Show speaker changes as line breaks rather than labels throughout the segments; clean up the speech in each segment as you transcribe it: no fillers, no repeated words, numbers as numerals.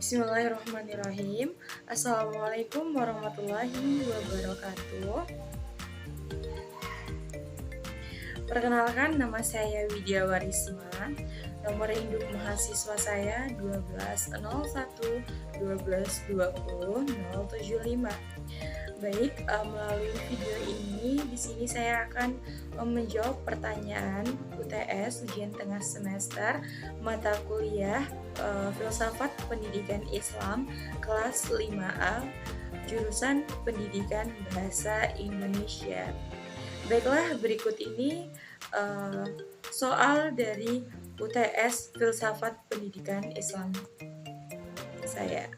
Bismillahirrahmanirrahim. Assalamualaikum warahmatullahi wabarakatuh. Perkenalkan, nama saya Widya Warisma. Nomor induk mahasiswa saya 1201 1220 075. Baik, melalui video ini di sini saya akan menjawab pertanyaan UTS ujian tengah semester mata kuliah Filsafat Pendidikan Islam kelas 5A jurusan Pendidikan Bahasa Indonesia. Baiklah, berikut ini soal dari UTS Filsafat Pendidikan Islam saya.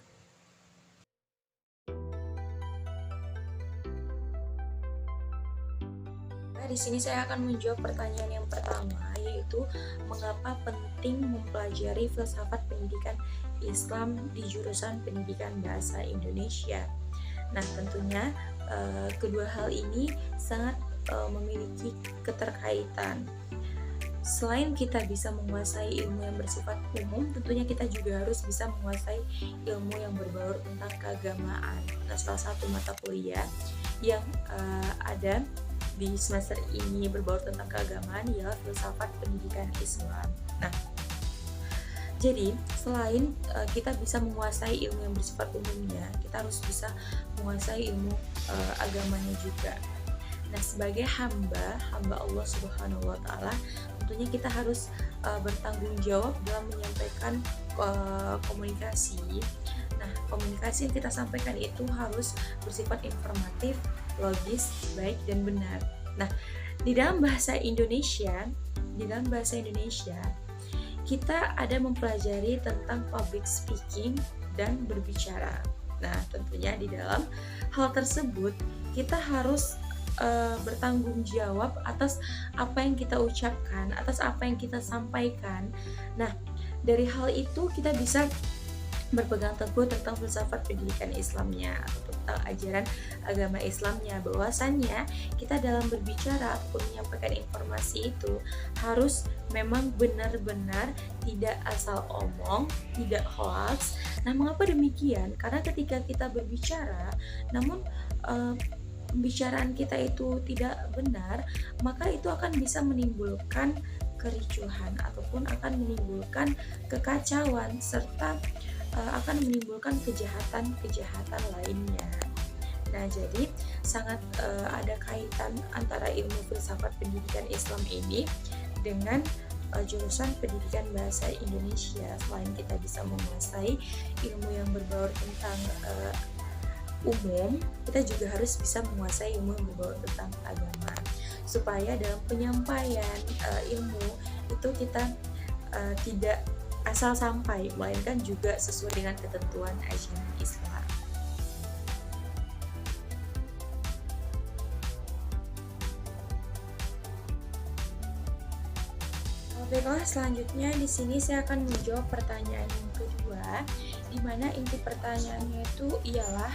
Di sini saya akan menjawab pertanyaan yang pertama, yaitu mengapa penting mempelajari filsafat pendidikan Islam di jurusan Pendidikan Bahasa Indonesia. Nah, tentunya kedua hal ini sangat memiliki keterkaitan. Selain kita bisa menguasai ilmu yang bersifat umum, tentunya kita juga harus bisa menguasai ilmu yang berbaur tentang keagamaan. Nah, salah satu mata kuliah yang ada di semester ini berbaur tentang keagamaan ialah filsafat pendidikan Islam. Nah, jadi selain kita bisa menguasai ilmu yang bersifat umumnya, kita harus bisa menguasai ilmu agamanya juga. Nah, sebagai hamba Allah Subhanahu wa Ta'ala, tentunya kita harus bertanggung jawab dalam menyampaikan komunikasi. Nah, komunikasi yang kita sampaikan itu harus bersifat informatif, logis, baik, dan benar. Nah, di dalam bahasa Indonesia, kita ada mempelajari tentang public speaking dan berbicara. Nah, tentunya di dalam hal tersebut kita harus bertanggung jawab atas apa yang kita ucapkan, atas apa yang kita sampaikan. Nah, dari hal itu kita bisa berpegang teguh tentang filsafat pendidikan Islamnya atau tentang ajaran agama Islamnya, bahwasannya kita dalam berbicara ataupun menyampaikan informasi itu harus memang benar-benar tidak asal omong, tidak hoax. Nah, mengapa demikian? Karena ketika kita berbicara namun pembicaraan kita itu tidak benar, maka itu akan bisa menimbulkan kericuhan ataupun akan menimbulkan kekacauan serta akan menimbulkan kejahatan lainnya. Nah, jadi sangat ada kaitan antara ilmu filsafat pendidikan Islam ini dengan jurusan Pendidikan Bahasa Indonesia. Selain kita bisa menguasai ilmu yang berbaur tentang umum, kita juga harus bisa menguasai ilmu yang berbaur tentang agama, supaya dalam penyampaian ilmu itu kita tidak asal sampai, melainkan juga sesuai dengan ketentuan ajaran Islam. Baiklah, selanjutnya di sini saya akan menjawab pertanyaan yang kedua, di mana inti pertanyaannya itu ialah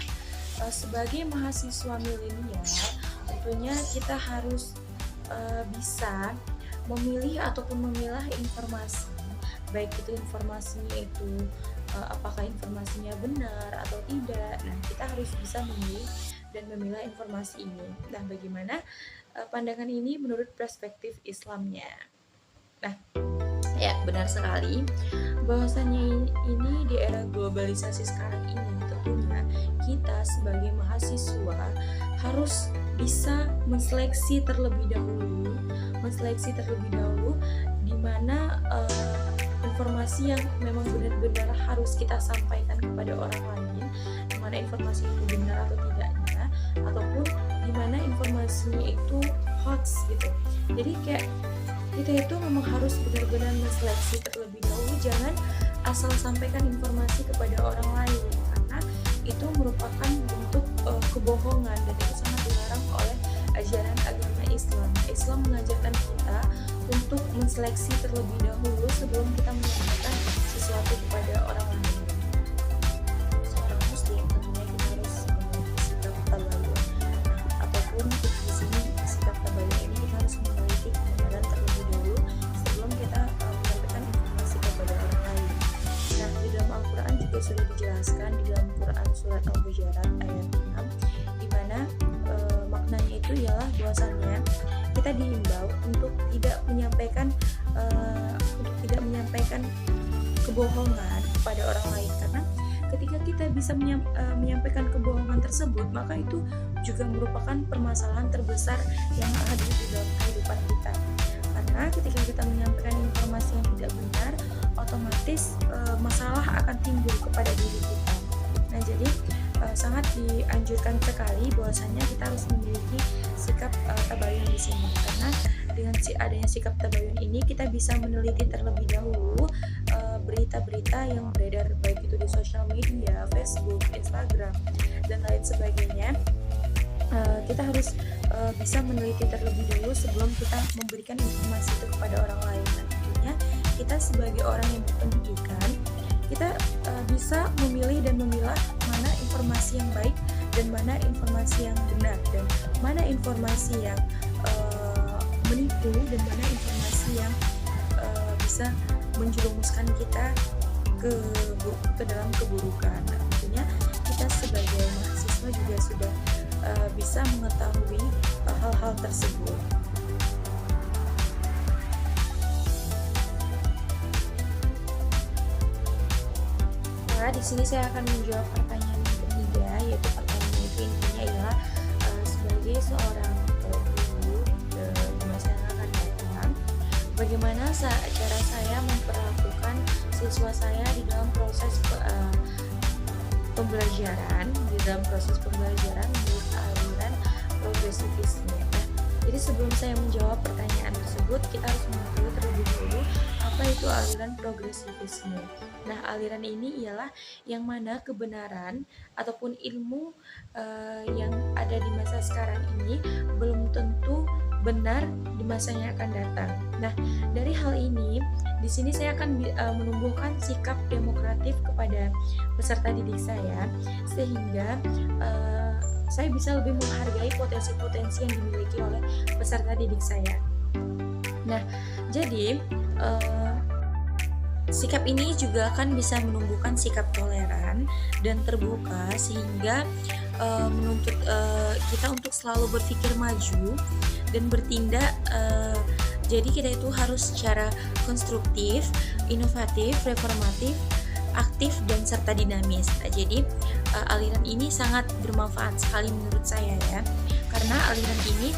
sebagai mahasiswa milenial, tentunya kita harus bisa memilih ataupun memilah informasi, baik itu informasinya itu apakah informasinya benar atau tidak. Nah, kita harus bisa memilih dan memilah informasi ini. Nah, bagaimana pandangan ini menurut perspektif Islamnya? Nah, ya benar sekali bahwasanya ini di era globalisasi sekarang ini, tentunya kita sebagai mahasiswa harus bisa menseleksi terlebih dahulu di mana informasi yang memang benar-benar harus kita sampaikan kepada orang lain, di mana informasi itu benar atau tidaknya, ataupun di mana informasinya itu hoax gitu. Jadi kayak kita itu memang harus benar-benar menseleksi terlebih dahulu, jangan asal sampaikan informasi kepada orang lain, karena itu merupakan bentuk kebohongan dan itu sangat dilarang oleh ajaran agama Islam. Islam mengajarkan kita untuk menseleksi terlebih dahulu sebelum kita menyampaikan sesuatu kepada orang lain. Seorang muslim tentunya kita harus memiliki sikap tabayun. Ataupun di sini sikap tabayun ini kita harus memiliki kebenaran terlebih dahulu sebelum kita menyampaikan informasi kepada orang lain. Nah, di dalam Al-Quran juga sudah dijelaskan Al-Hujurat ayat 6, di mana maknanya itu ialah bahwasannya kita diimbau untuk tidak menyampaikan kebohongan kepada orang lain, karena ketika kita bisa menyampaikan kebohongan tersebut, maka itu juga merupakan permasalahan terbesar yang hadir di dalam kehidupan kita. Karena ketika kita menyampaikan informasi yang tidak benar, otomatis masalah akan timbul kepada diri kita. Nah, jadi sangat dianjurkan sekali bahwasanya kita harus memiliki sikap tabayun di sini, karena dengan adanya sikap tabayun ini kita bisa meneliti terlebih dahulu berita-berita yang beredar, baik itu di sosial media, Facebook, Instagram, dan lain sebagainya. Kita harus bisa meneliti terlebih dahulu sebelum kita memberikan informasi itu kepada orang lain. Tentunya kita sebagai orang yang berpendidikan, kita bisa memilih dan memilah mana informasi yang baik dan mana informasi yang benar, dan mana informasi yang menipu dan mana informasi yang bisa menjerumuskan kita ke dalam keburukan. Nah, tentunya kita sebagai mahasiswa juga sudah bisa mengetahui hal-hal tersebut. Nah, di sini saya akan menjawab pertanyaan yang ketiga, yaitu pertanyaan itu intinya ialah sebagai seorang guru di masa yang akan datang, bagaimana cara saya memperlakukan siswa saya di dalam proses pembelajaran menurut aliran progresivisme. Nah, jadi sebelum saya menjawab pertanyaan tersebut, kita harus mengetahui terlebih dahulu apa itu aliran progresivisme. Nah, aliran ini ialah yang mana kebenaran ataupun ilmu yang ada di masa sekarang ini belum tentu benar di masa yang akan datang. Nah, dari hal ini, di sini saya akan menumbuhkan sikap demokratif kepada peserta didik saya, sehingga saya bisa lebih menghargai potensi-potensi yang dimiliki oleh peserta didik saya. Nah, jadi sikap ini juga akan bisa menumbuhkan sikap toleran dan terbuka, sehingga menuntut kita untuk selalu berpikir maju dan bertindak. Jadi kita itu harus secara konstruktif, inovatif, reformatif, aktif, dan serta dinamis. Nah, jadi aliran ini sangat bermanfaat sekali menurut saya ya, karena aliran ini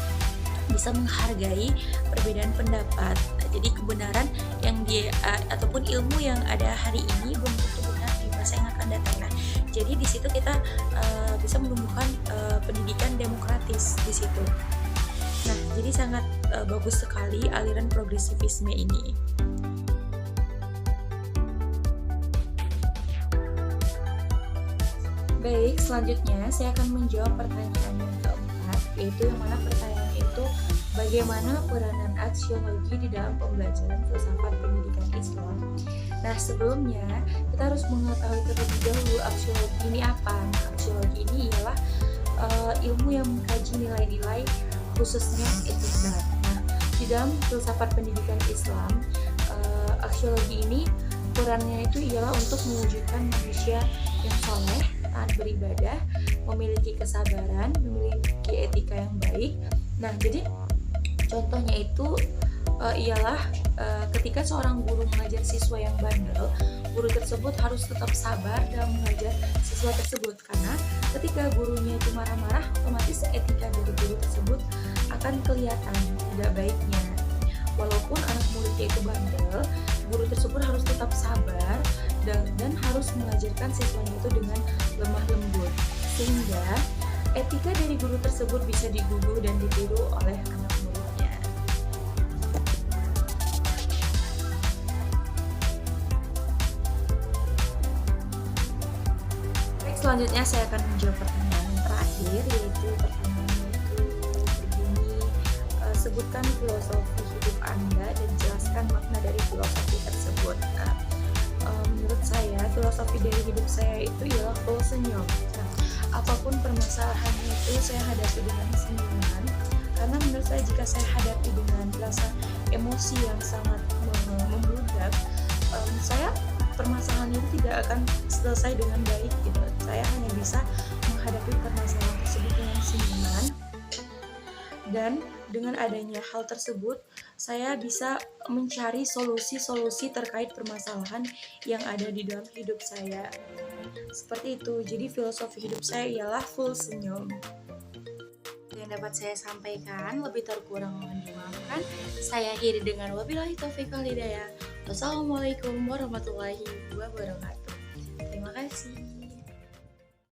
bisa menghargai perbedaan pendapat. Nah, jadi kebenaran yang ataupun ilmu yang ada hari ini belum tentu benar di masa yang akan datang. Nah, jadi di situ kita bisa menumbuhkan pendidikan demokratis di situ. Nah, jadi sangat bagus sekali aliran progresivisme ini. Baik, selanjutnya saya akan menjawab pertanyaan yang keempat, yaitu yang mana pertanyaan itu bagaimana peranan aksiologi di dalam pembelajaran filsafat pendidikan Islam. Nah, sebelumnya kita harus mengetahui terlebih dahulu aksiologi ini apa. Nah, aksiologi ini ialah ilmu yang mengkaji nilai-nilai khususnya etika. Nah, di dalam filsafat pendidikan Islam, aksiologi ini perannya itu ialah untuk mewujudkan manusia yang soleh, taat beribadah, memiliki kesabaran, memiliki etika yang baik. Nah, jadi contohnya itu ialah ketika seorang guru mengajar siswa yang bandel, guru tersebut harus tetap sabar dalam mengajar siswa tersebut, karena ketika gurunya itu marah-marah, otomatis etika dari guru tersebut akan kelihatan tidak baiknya. Walaupun anak muridnya itu bandel, guru tersebut harus tetap sabar dan harus mengajarkan siswanya itu dengan lemah lembut, sehingga etika dari guru tersebut bisa digugu dan ditiru oleh anak muridnya. Baik, selanjutnya saya akan menjawab pertanyaan yang terakhir, yaitu pertanyaan itu begini, sebutkan filosofi hidup Anda dan jelaskan makna dari filosofi tersebut. Nah, menurut saya filosofi dari hidup saya itu ialah senyum. Nah, apapun permasalahannya itu saya hadapi dengan senyuman, karena menurut saya jika saya hadapi dengan rasa emosi yang sangat membludak, saya permasalahan itu tidak akan selesai dengan baik gitu. Saya hanya bisa menghadapi permasalahan tersebut dengan senyuman, dan dengan adanya hal tersebut saya bisa mencari solusi-solusi terkait permasalahan yang ada di dalam hidup saya. Seperti itu. Jadi filosofi hidup saya ialah full senyum. Yang dapat saya sampaikan, lebih terkurang mohon dimaafkan. Saya akhiri dengan wabillahi taufiq wal hidayah. Wassalamualaikum warahmatullahi wabarakatuh. Terima kasih.